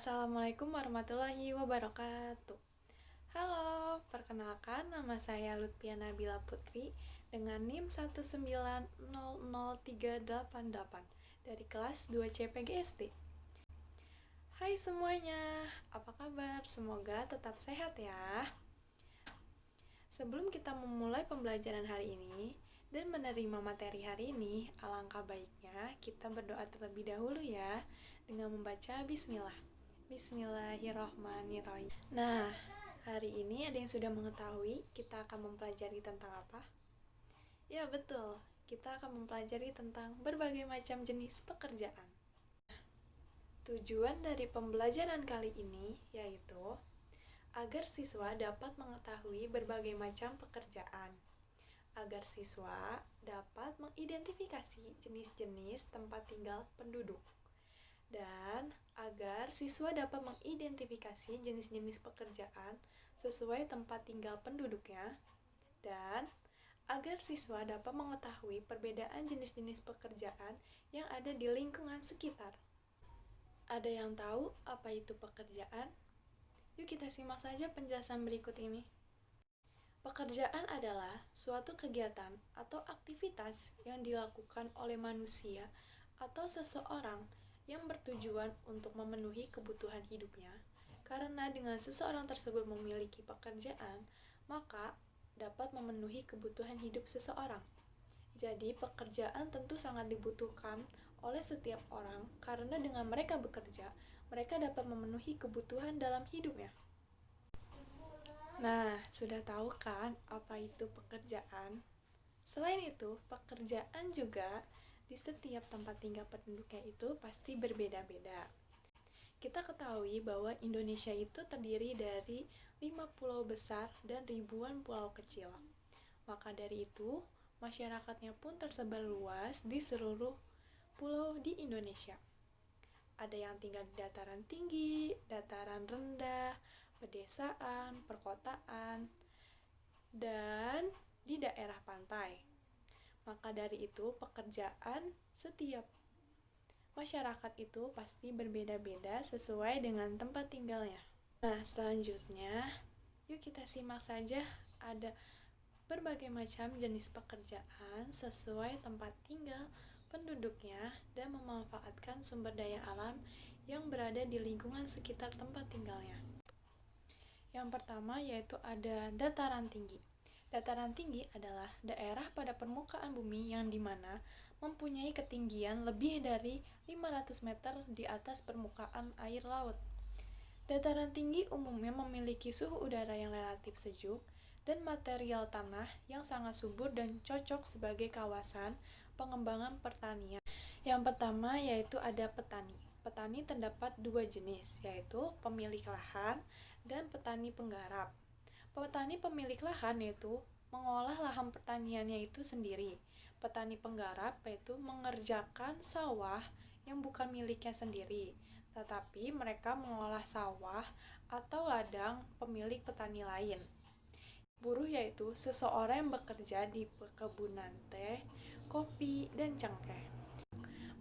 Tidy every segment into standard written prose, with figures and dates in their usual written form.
Assalamualaikum warahmatullahi wabarakatuh. Halo, perkenalkan nama saya Lutfia Nabila Putri dengan NIM 1900388 dari kelas 2 CPGSD. Hai semuanya, apa kabar? Semoga tetap sehat ya. Sebelum kita memulai pembelajaran hari ini dan menerima materi hari ini, alangkah baiknya kita berdoa terlebih dahulu ya dengan membaca Bismillah. Bismillahirrahmanirrahim. Nah, hari ini ada yang sudah mengetahui kita akan mempelajari tentang apa? Ya betul, kita akan mempelajari tentang berbagai macam jenis pekerjaan. Tujuan dari pembelajaran kali ini yaitu agar siswa dapat mengetahui berbagai macam pekerjaan, agar siswa dapat mengidentifikasi jenis-jenis tempat tinggal penduduk, dan agar siswa dapat mengidentifikasi jenis-jenis pekerjaan sesuai tempat tinggal penduduknya, dan agar siswa dapat mengetahui perbedaan jenis-jenis pekerjaan yang ada di lingkungan sekitar. Ada yang tahu apa itu pekerjaan? Yuk kita simak saja penjelasan berikut ini. Pekerjaan adalah suatu kegiatan atau aktivitas yang dilakukan oleh manusia atau seseorang yang bertujuan untuk memenuhi kebutuhan hidupnya. Karena dengan seseorang tersebut memiliki pekerjaan, maka dapat memenuhi kebutuhan hidup seseorang. Jadi pekerjaan tentu sangat dibutuhkan oleh setiap orang karena dengan mereka bekerja, mereka dapat memenuhi kebutuhan dalam hidupnya. Nah, sudah tahu kan apa itu pekerjaan? Selain itu, pekerjaan juga di setiap tempat tinggal penduduknya itu pasti berbeda-beda. Kita ketahui bahwa Indonesia itu terdiri dari 5 pulau besar dan ribuan pulau kecil. Maka dari itu, masyarakatnya pun tersebar luas di seluruh pulau di Indonesia. Ada yang tinggal di dataran tinggi, dataran rendah, pedesaan, perkotaan, dan di daerah pantai. Maka dari itu, pekerjaan setiap masyarakat itu pasti berbeda-beda sesuai dengan tempat tinggalnya. Nah, selanjutnya, yuk kita simak saja ada berbagai macam jenis pekerjaan sesuai tempat tinggal penduduknya dan memanfaatkan sumber daya alam yang berada di lingkungan sekitar tempat tinggalnya. Yang pertama yaitu ada dataran tinggi. Dataran tinggi adalah daerah pada permukaan bumi yang dimana mempunyai ketinggian lebih dari 500 meter di atas permukaan air laut. Dataran tinggi umumnya memiliki suhu udara yang relatif sejuk dan material tanah yang sangat subur dan cocok sebagai kawasan pengembangan pertanian. Yang pertama yaitu ada petani. Petani terdapat dua jenis, yaitu pemilik lahan dan petani penggarap. Petani pemilik lahan yaitu mengolah lahan pertaniannya itu sendiri. Petani penggarap yaitu mengerjakan sawah yang bukan miliknya sendiri, tetapi mereka mengolah sawah atau ladang pemilik petani lain. Buruh yaitu seseorang yang bekerja di perkebunan teh, kopi, dan cengkeh.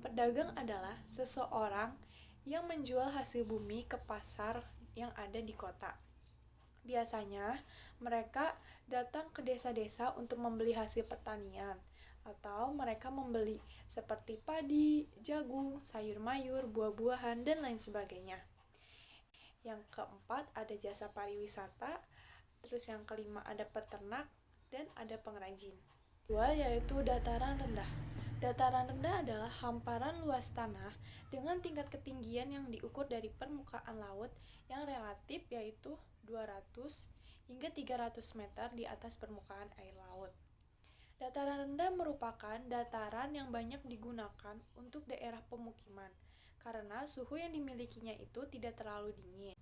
Pedagang adalah seseorang yang menjual hasil bumi ke pasar yang ada di kota. Biasanya, mereka datang ke desa-desa untuk membeli hasil pertanian, atau mereka membeli seperti padi, jagung, sayur mayur, buah-buahan, dan lain sebagainya. Yang keempat ada jasa pariwisata, terus yang kelima ada peternak, dan ada pengrajin. Dua yaitu dataran rendah. Dataran rendah adalah hamparan luas tanah dengan tingkat ketinggian yang diukur dari permukaan laut yang relatif yaitu 200 hingga 300 meter di atas permukaan air laut. Dataran rendah merupakan dataran yang banyak digunakan untuk daerah pemukiman karena suhu yang dimilikinya itu tidak terlalu dingin.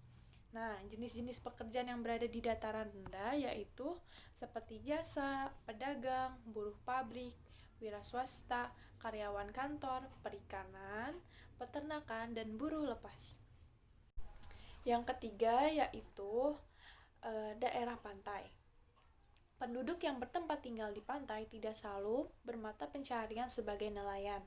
Nah, jenis-jenis pekerjaan yang berada di dataran rendah yaitu seperti jasa, pedagang, buruh pabrik, wira swasta, karyawan kantor, perikanan, peternakan, dan buruh lepas. Yang ketiga yaitu daerah pantai. Penduduk yang bertempat tinggal di pantai tidak selalu bermata pencaharian sebagai nelayan.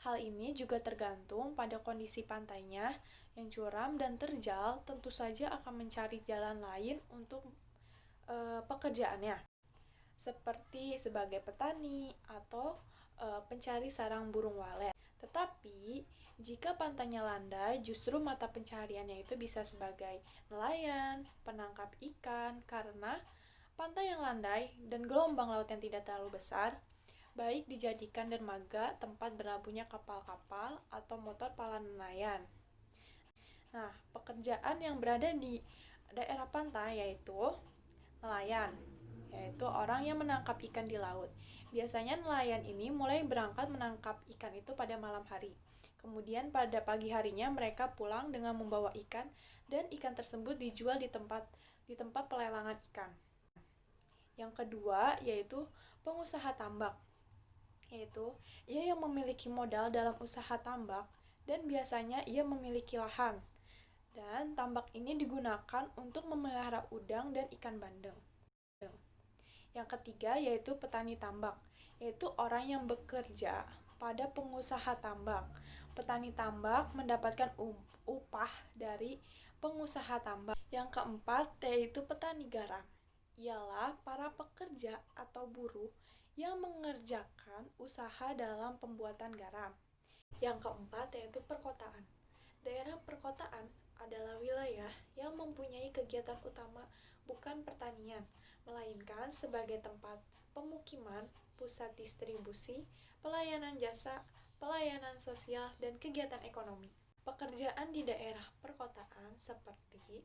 Hal ini juga tergantung pada kondisi pantainya Yang curam dan terjal tentu saja akan mencari jalan lain untuk pekerjaannya, seperti sebagai petani atau pencari sarang burung walet. Tetapi, jika pantainya landai, justru mata pencahariannya itu bisa sebagai nelayan, penangkap ikan, karena pantai yang landai dan gelombang laut yang tidak terlalu besar, baik dijadikan dermaga tempat berlabuhnya kapal-kapal atau motor pala nelayan. Nah, pekerjaan yang berada di daerah pantai yaitu nelayan, yaitu orang yang menangkap ikan di laut. Biasanya nelayan ini mulai berangkat menangkap ikan itu pada malam hari. Kemudian pada pagi harinya mereka pulang dengan membawa ikan dan ikan tersebut dijual di tempat pelelangan ikan. Yang kedua yaitu pengusaha tambak, yaitu ia yang memiliki modal dalam usaha tambak dan biasanya ia memiliki lahan. Dan tambak ini digunakan untuk memelihara udang dan ikan bandeng. Yang ketiga yaitu petani tambak, yaitu orang yang bekerja pada pengusaha tambak. Petani tambak mendapatkan upah dari pengusaha tambak. Yang keempat yaitu petani garam, ialah para pekerja atau buruh yang mengerjakan usaha dalam pembuatan garam. Yang keempat yaitu perkotaan. Daerah perkotaan adalah wilayah yang mempunyai kegiatan utama bukan pertanian, melainkan sebagai tempat pemukiman, pusat distribusi, pelayanan jasa, pelayanan sosial, dan kegiatan ekonomi. Pekerjaan di daerah perkotaan seperti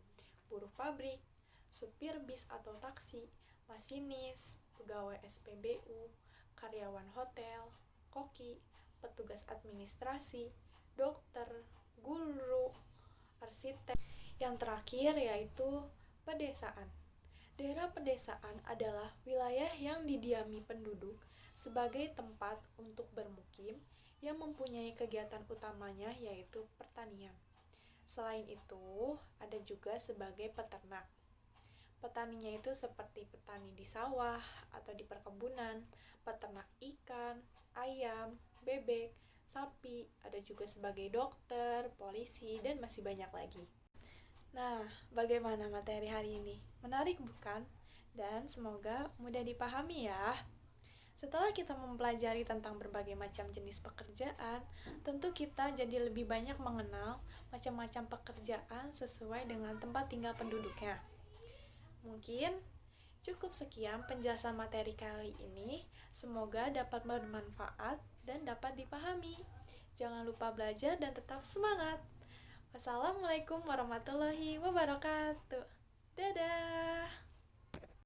buruh pabrik, supir bis atau taksi, masinis, pegawai SPBU, karyawan hotel, koki, petugas administrasi, dokter, guru, arsitek. Yang terakhir yaitu pedesaan. Daerah pedesaan adalah wilayah yang didiami penduduk sebagai tempat untuk bermukim yang mempunyai kegiatan utamanya yaitu pertanian. Selain itu, ada juga sebagai peternak. Petaninya itu seperti petani di sawah atau di perkebunan, peternak ikan, ayam, bebek, sapi, ada juga sebagai dokter, polisi, dan masih banyak lagi. Nah, bagaimana materi hari ini? Menarik bukan? Dan semoga mudah dipahami ya. Setelah kita mempelajari tentang berbagai macam jenis pekerjaan, tentu kita jadi lebih banyak mengenal macam-macam pekerjaan sesuai dengan tempat tinggal penduduknya. Mungkin cukup sekian penjelasan materi kali ini. Semoga dapat bermanfaat dan dapat dipahami. Jangan lupa belajar dan tetap semangat. Wassalamualaikum warahmatullahi wabarakatuh. Dadah.